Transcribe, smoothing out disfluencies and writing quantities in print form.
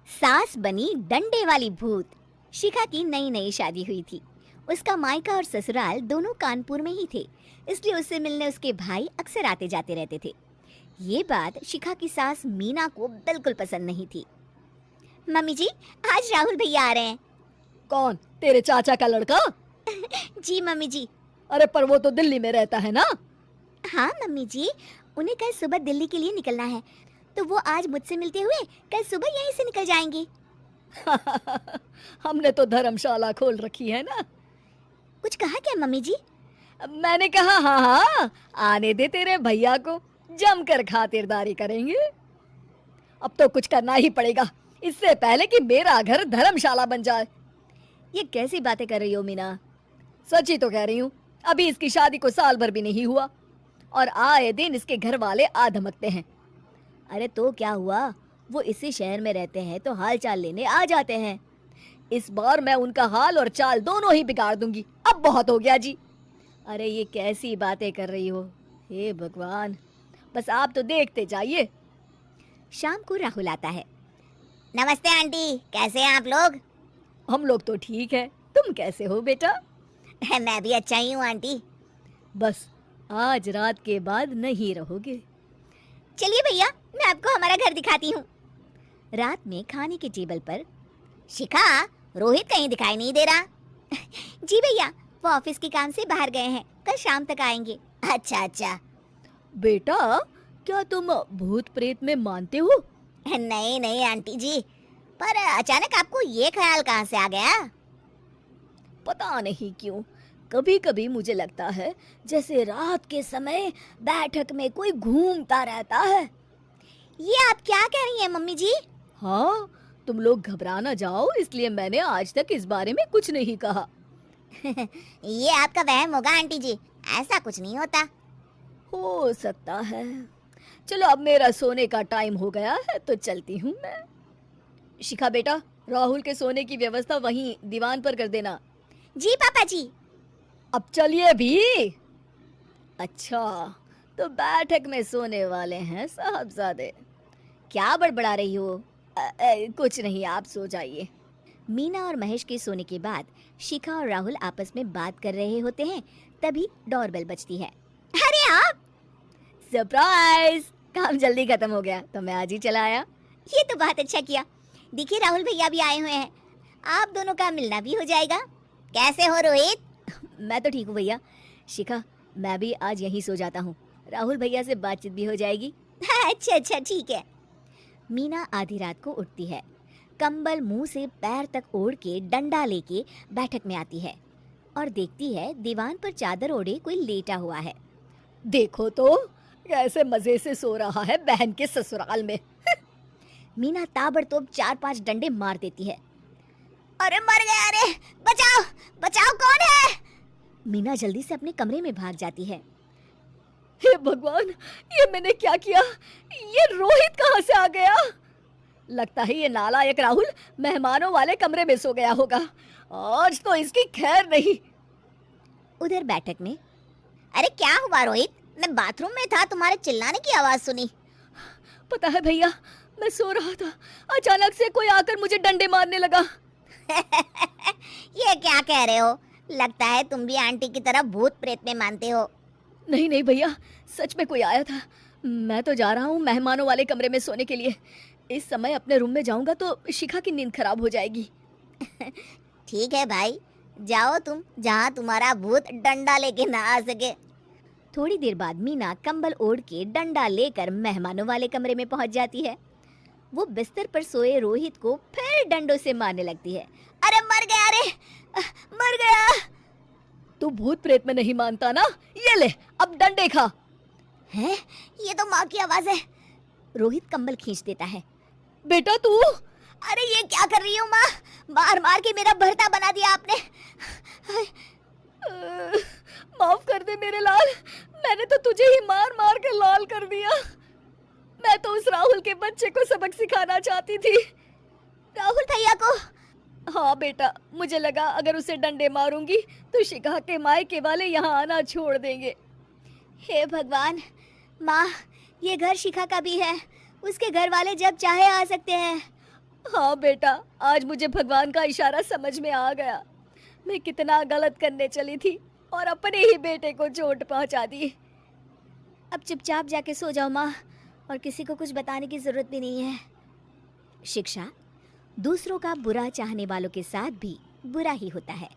सास बनी डंडे वाली भूत। शिखा की नई नई शादी हुई थी। उसका मायका और ससुराल दोनों कानपुर में ही थे, इसलिए उससे मिलने उसके भाई अक्सर आते जाते रहते थे। ये बात शिखा की सास मीना को बिल्कुल पसंद नहीं थी। मम्मी जी, आज राहुल भैया आ रहे हैं। कौन, तेरे चाचा का लड़का? जी मम्मी जी। अरे पर वो तो दिल्ली में रहता है ना। हाँ मम्मी जी, उन्हें कल सुबह दिल्ली के लिए निकलना है, तो वो आज मुझसे मिलते हुए कल सुबह यहीं से निकल जाएंगे। हमने तो धर्मशाला खोल रखी है ना। कुछ कहा क्या मम्मी जी? मैंने कहा हाँ हाँ, आने दे तेरे भैया को, जमकर खातिरदारी करेंगे। अब तो कुछ करना ही पड़ेगा, इससे पहले कि मेरा घर धर्मशाला बन जाए। ये कैसी बातें कर रही हो मीना? सच ही तो कह रही हूँ। अभी इसकी शादी को साल भर भी नहीं हुआ और आए दिन इसके घर वाले आ धमकते हैं। अरे तो क्या हुआ, वो इसी शहर में रहते हैं तो हाल चाल लेने आ जाते हैं। इस बार मैं उनका हाल और चाल दोनों ही बिगाड़ दूंगी। अब बहुत हो गया जी। अरे ये कैसी बातें कर रही हो, हे भगवान। बस आप तो देखते जाइए। शाम को राहुल आता है। नमस्ते आंटी, कैसे हैं आप लोग? हम लोग तो ठीक है, तुम कैसे हो बेटा? मैं भी अच्छा ही हूँ आंटी। बस आज रात के बाद नहीं रहोगे। चलिए भैया, मैं आपको हमारा घर दिखाती हूँ। रात में खाने के टेबल पर शिखा, रोहित कहीं दिखाई नहीं दे रहा। जी भैया, वो ऑफिस के काम से बाहर गए हैं, कल शाम तक आएंगे। अच्छा अच्छा। बेटा, क्या तुम भूत प्रेत में मानते हो? नहीं नहीं आंटी जी, पर अचानक आपको ये ख्याल कहाँ से आ गया? पता नहीं क्यों, कभी कभी मुझे लगता है जैसे रात के समय बैठक में कोई घूमता रहता है। ये आप क्या कह रही हैं मम्मी जी? हाँ, तुम लोग घबरा ना जाओ, इसलिए मैंने आज तक इस बारे में कुछ नहीं कहा। ये आपका वहम होगा आंटी जी, ऐसा कुछ नहीं होता। हो सकता है। चलो अब मेरा सोने का टाइम हो गया है तो चलती हूँ मैं। शिखा बेटा, राहुल के सोने की व्यवस्था वहीं दीवान पर कर देना। जी पापा जी। अब चलिए भी। अच्छा, तो बैठक में सोने वाले हैं साहबजादे। क्या बड़बड़ा रही हो? कुछ नहीं, आप सो जाइए। मीना और महेश के सोने के बाद शिखा और राहुल आपस में बात कर रहे होते हैं, तभी डोरबेल बजती है। अरे आप! सरप्राइज! काम जल्दी खत्म हो गया तो मैं आज ही चला आया। ये तो बहुत अच्छा किया। देखिए राहुल भैया भी आए हुए हैं, आप दोनों का मिलना भी हो जाएगा। कैसे हो रोहित? मैं तो ठीक हूँ भैया। शिखा, मैं भी आज यहीं सो जाता हूँ, राहुल भैया से बातचीत भी हो जाएगी। अच्छा अच्छा ठीक है। मीना आधी रात को उठती है, कंबल मुंह से पैर तक ओढ़ के डंडा लेके बैठक में आती है और देखती है दीवान पर चादर ओढ़े कोई लेटा हुआ है। देखो तो कैसे मजे से सो रहा है बहन के ससुराल में। मीना ताबड़तोड़ 4-5 डंडे मार देती है। अरे मर गया, अरे बचाओ बचाओ, कौन है? मीना जल्दी से अपने कमरे में भाग जाती है। हे भगवान, ये मैंने क्या किया? ये रोहित कहाँ से आ गया? लगता है ये नालायक राहुल मेहमानों वाले कमरे में सो गया होगा। आज तो इसकी खैर नहीं। उधर बैठक में, अरे क्या हुआ रोहित? मैं बाथरूम में था, तुम्हारे चिल्लाने की आवाज सुनी। पता है भैया, मैं सो रहा था, अचानक से कोई आकर मुझे डंडे मारने लगा। ये क्या कह रहे हो? लगता है तुम भी आंटी की तरह भूत प्रेत में मानते हो। नहीं नहीं भैया, सच में कोई आया था। मैं तो जा रहा हूँ मेहमानों वाले कमरे में सोने के लिए। इस समय अपने रूम में जाऊंगा तो शिखा की नींद खराब हो जाएगी। ठीक है भाई, जाओ तुम, जहाँ तुम्हारा भूत डंडा लेके ना आ सके। थोड़ी देर बाद मीना कंबल ओढ़ के डंडा लेकर मेहमानों वाले कमरे में पहुंच जाती है। वो बिस्तर पर सोए रोहित को फिर डंडों से मारने लगती है। अरे मर गया, अरे मर गया। तू भूत प्रेत में नहीं मानता ना? ये ले, अब डंडे खा। है? ये तो माँ की आवाज है। रोहित कंबल खींच देता है। बेटा तू! अरे ये क्या कर रही हो माँ? मार मार के मेरा भरता बना दिया आपने। माफ कर दे मेरे लाल, मैंने तो तुझे ही मार मार के लाल कर दिया। मैं तो उस राहुल के बच्चे को सबक सिखाना चाहती थी। राहुल भैया को? हाँ बेटा, मुझे लगा अगर उसे डंडे मारूंगी तो शिखा के मायके वाले यहाँ आना छोड़ देंगे। हे भगवान, माँ ये घर शिखा का भी है, उसके घर वाले जब चाहे आ सकते हैं। हाँ बेटा, आज मुझे भगवान का इशारा समझ में आ गया। मैं कितना गलत करने चली थी और अपने ही बेटे को चोट पहुंचा दी। अब चुपचाप जाके सो जाओ माँ, और किसी को कुछ बताने की जरूरत भी नहीं है। शिक्षा दूसरों का बुरा चाहने वालों के साथ भी बुरा ही होता है।